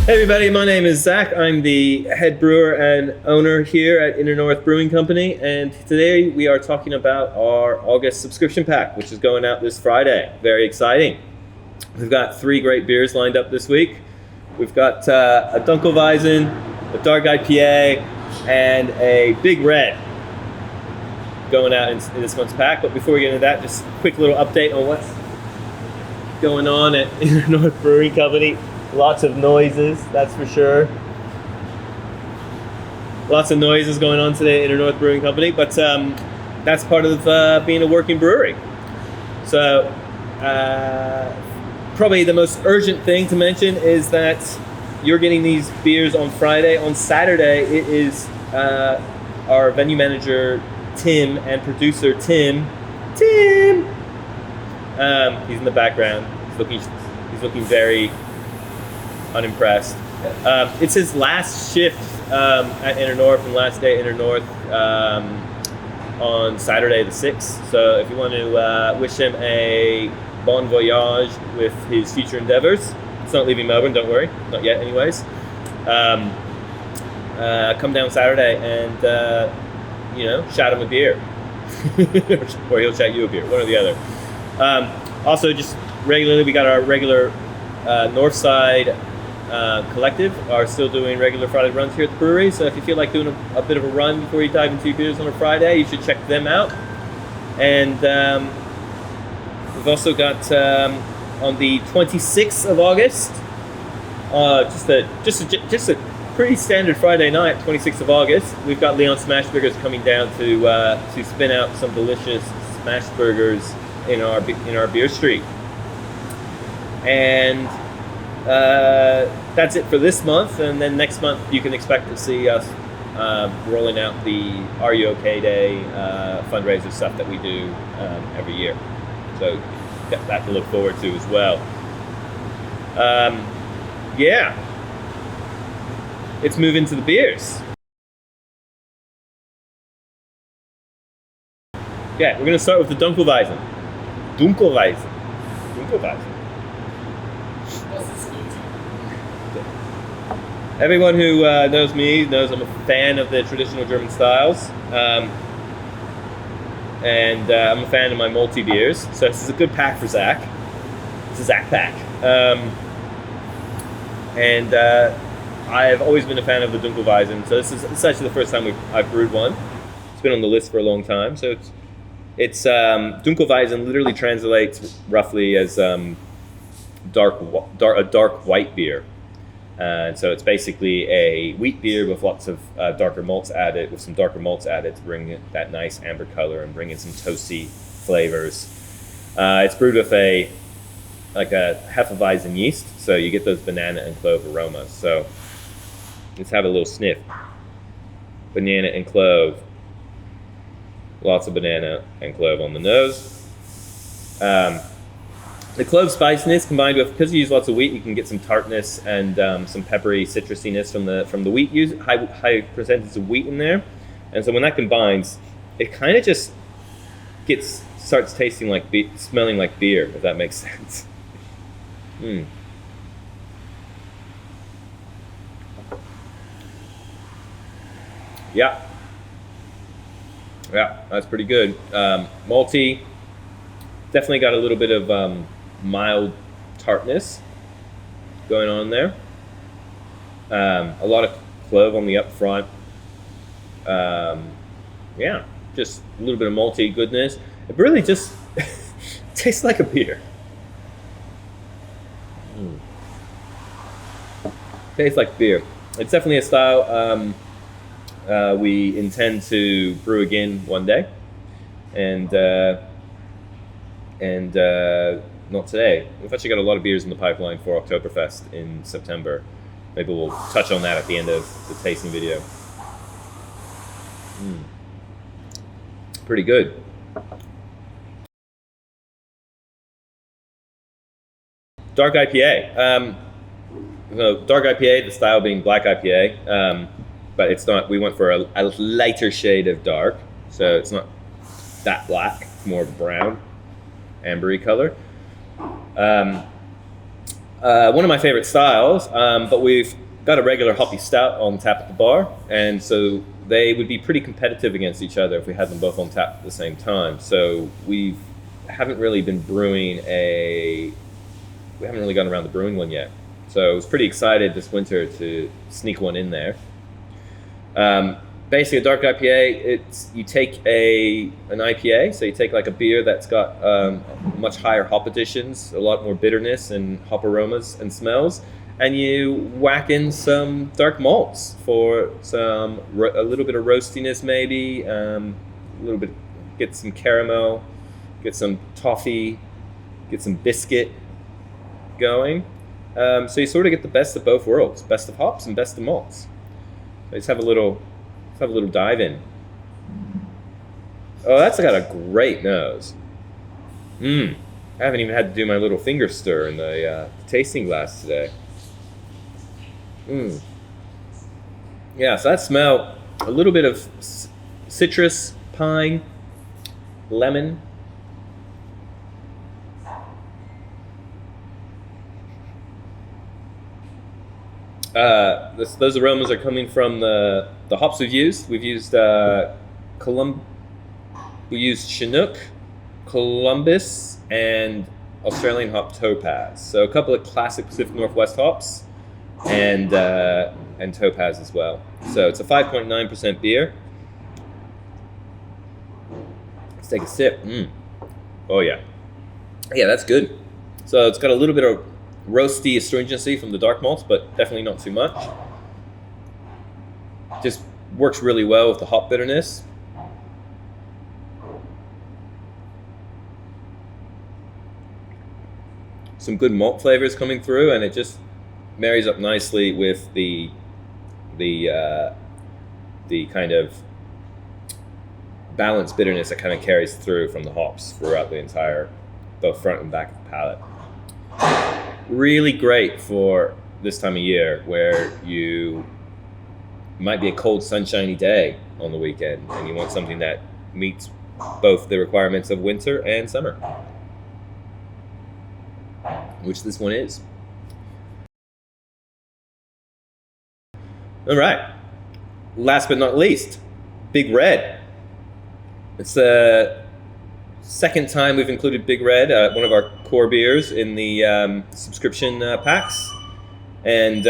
Hey everybody, my name is Zack. I'm the head brewer and owner here at Inner North Brewing Company, and today we are talking about our August subscription pack, which is going out this Friday. Very exciting. We've got 3 great beers lined up this week. We've got a Dunkelweizen, a dark IPA, and a Big Red going out in this month's pack. But before we get into that, just a quick little update on what's going on at Inner North Brewing Company. Lots of noises, that's for sure. Lots of noises going on today at Inner North Brewing Company, but that's part of being a working brewery. So probably the most urgent thing to mention is that you're getting these beers on Friday. On Saturday, it is our venue manager, Tim, and producer, Tim. He's in the background. He's looking very unimpressed. It's his last shift at Inner North and last day at Inner North on Saturday the 6th. So if you want to wish him a bon voyage with his future endeavors, it's not leaving Melbourne, don't worry, not yet anyways. Come down Saturday and shout him a beer. Or he'll shout you a beer, one or the other. Also, just regularly, we got our regular Northside Collective are still doing regular Friday runs here at the brewery, so if you feel like doing a bit of a run before you dive into your beers on a Friday, you should check them out. And we've also got on the 26th of August, just a pretty standard Friday night, 26th of August, we've got Leon Smash Burgers coming down to spin out some delicious smash burgers in our beer street. And that's it for this month, and then next month you can expect to see us rolling out the Are You OK Day fundraiser stuff that we do every year. So got that to look forward to as well. Let's move into the beers. Okay, we're going to start with the Dunkelweizen. Dunkelweizen. Everyone who knows me knows I'm a fan of the traditional German styles, and I'm a fan of my malty beers. So this is a good pack for Zack. It's a Zack pack, and I've always been a fan of the Dunkelweizen. So this is actually the first time I've brewed one. It's been on the list for a long time. So it's Dunkelweizen literally translates roughly as a dark white beer. And so it's basically a wheat beer with lots of darker malts added, to bring that nice amber color and bring in some toasty flavors. It's brewed with a Hefeweizen yeast, so you get those banana and clove aromas. So let's have a little sniff. Banana and clove. Lots of banana and clove on the nose. The clove spiciness combined with, because you use lots of wheat, you can get some tartness and some peppery citrusiness from the wheat. Use high percentage of wheat in there, and so when that combines, it kind of just starts tasting like smelling like beer, if that makes sense. Yeah, that's pretty good. Malty, definitely got a little bit of mild tartness going on there. A lot of clove on the up front. Just a little bit of malty goodness. It really just tastes like a beer. Tastes like beer. It's definitely a style we intend to brew again one day, and not today. We've actually got a lot of beers in the pipeline for Oktoberfest in September. Maybe we'll touch on that at the end of the tasting video. Pretty good. Dark IPA. Dark IPA, the style being black IPA, but it's not. We went for a lighter shade of dark, so it's not that black. It's more of a brown, ambery color. One of my favorite styles, but we've got a regular hoppy stout on tap at the bar, and so they would be pretty competitive against each other if we had them both on tap at the same time. So we haven't really gone around the brewing one yet. So I was pretty excited this winter to sneak one in there. Basically, a dark IPA, you take an IPA, so you take like a beer that's got much higher hop additions, a lot more bitterness and hop aromas and smells, and you whack in some dark malts for a little bit of roastiness, maybe get some caramel, get some toffee, get some biscuit going. So you sort of get the best of both worlds, best of hops and best of malts. So let's have a little dive in. Oh, that's got a great nose. I haven't even had to do my little finger stir in the tasting glass today. Yeah, so that smell, a little bit of citrus, pine, lemon. Those aromas are coming from the hops we've used. We've used Chinook, Columbus, and Australian hop Topaz. So a couple of classic Pacific Northwest hops, and Topaz as well. So it's a 5.9% beer. Let's take a sip. Oh yeah, that's good. So it's got a little bit of roasty astringency from the dark malts, but definitely not too much. Just works really well with the hop bitterness. Some good malt flavors coming through, and it just marries up nicely with the kind of balanced bitterness that kind of carries through from the hops throughout the entire, both front and back of the palate. Really great for this time of year where you might be a cold, sunshiny day on the weekend and you want something that meets both the requirements of winter and summer, which this one is. All right, last but not least, Big Red. It's the second time we've included Big Red, one of our core beers, in the subscription packs. And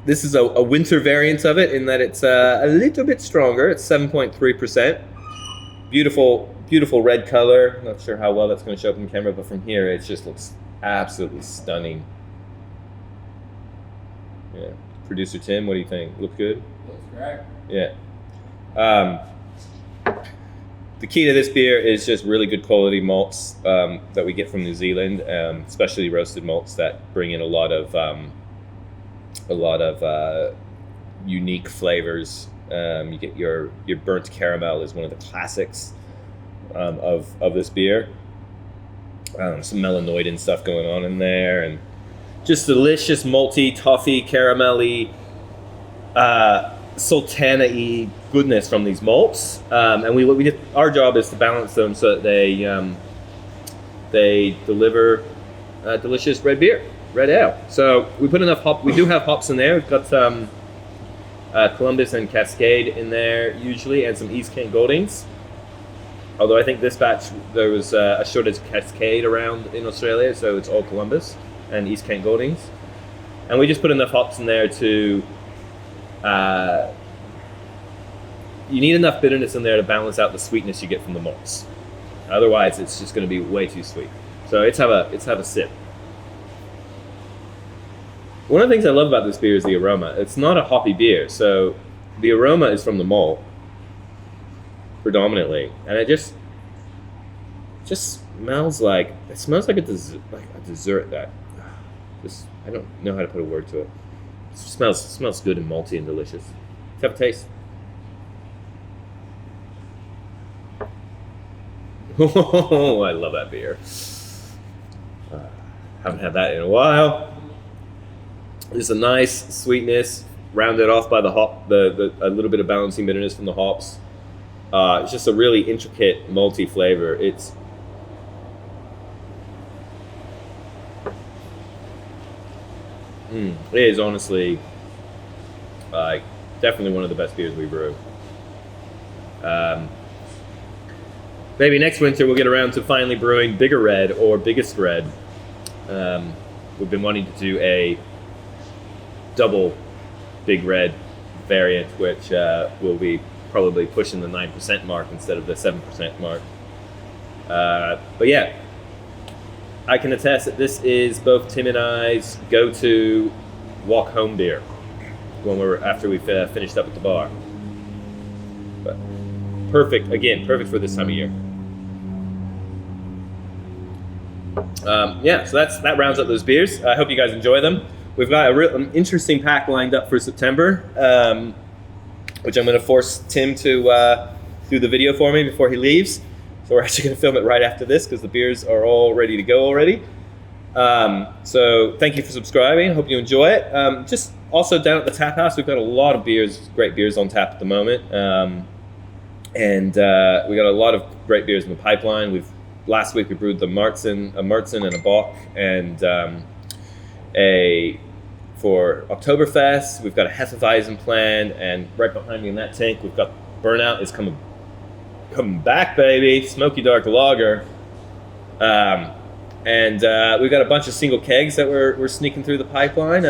this is a winter variant of it in that it's a little bit stronger. It's 7.3%. Beautiful red color. Not sure how well that's going to show up in camera, but from here it just looks absolutely stunning. Yeah. Producer Tim, what do you think? Look good? Looks great. Yeah. The key to this beer is just really good quality malts that we get from New Zealand, especially roasted malts that bring in a lot of unique flavors. You get your burnt caramel is one of the classics of this beer. Some melanoidin stuff going on in there, and just delicious malty, toffee, caramelly, sultana-y goodness from these malts, and we did, our job is to balance them so that they deliver delicious red beer, red ale. So we put enough hop. We do have hops in there. We've got Columbus and Cascade in there usually, and some East Kent Goldings. Although I think this batch there was a shortage of Cascade around in Australia, so it's all Columbus and East Kent Goldings. And we just put enough hops in there to you need enough bitterness in there to balance out the sweetness you get from the malts. Otherwise, it's just going to be way too sweet. So let's have a sip. One of the things I love about this beer is the aroma. It's not a hoppy beer, so the aroma is from the malt predominantly, and it just smells like a dessert that just, I don't know how to put a word to it. It smells good and malty and delicious. Let's have a taste. Oh, I love that beer. Haven't had that in a while. There's a nice sweetness, rounded off by the hop, a little bit of balancing bitterness from the hops. It's just a really intricate malty flavor. It is honestly, definitely one of the best beers we brew. Maybe next winter we'll get around to finally brewing Bigger Red or Biggest Red. We've been wanting to do a double Big Red variant, which will be probably pushing the 9% mark instead of the 7% mark. But yeah, I can attest that this is both Tim and I's go-to walk-home beer when after we've finished up at the bar. But perfect for this time of year. So that rounds up those beers. I hope you guys enjoy them. We've got an interesting pack lined up for September, which I'm going to force Tim to do the video for me before he leaves. So we're actually going to film it right after this because the beers are all ready to go already. So thank you for subscribing. Hope you enjoy it. Just also down at the tap house, we've got a lot of great beers on tap at the moment. And we got a lot of great beers in the pipeline. Last week we brewed a Märzen and a Bock, and for Oktoberfest we've got a Hefeweizen planned, and right behind me in that tank we've got Burnout is coming back, baby, smoky dark lager. And we've got a bunch of single kegs that we're sneaking through the pipeline.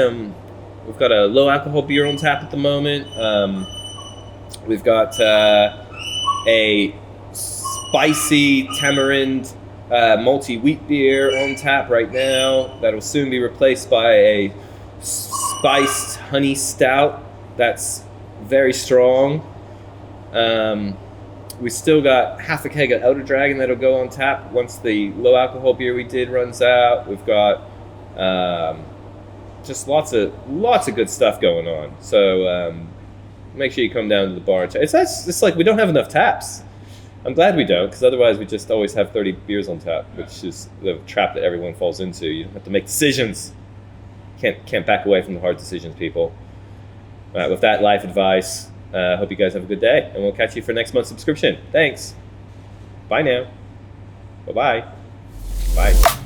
We've got a low alcohol beer on tap at the moment. We've got a spicy tamarind malty wheat beer on tap right now that'll soon be replaced by a spiced honey stout that's very strong. We still got half a keg of Outer Dragon that'll go on tap once the low alcohol beer we did runs out. We've got just lots of good stuff going on. So make sure you come down to the bar. It's like we don't have enough taps. I'm glad we don't, because otherwise we just always have 30 beers on tap, which is the trap that everyone falls into. You have to make decisions. Can't back away from the hard decisions, people. All right, with that life advice, hope you guys have a good day, and we'll catch you for next month's subscription. Thanks. Bye now. Bye-bye. Bye.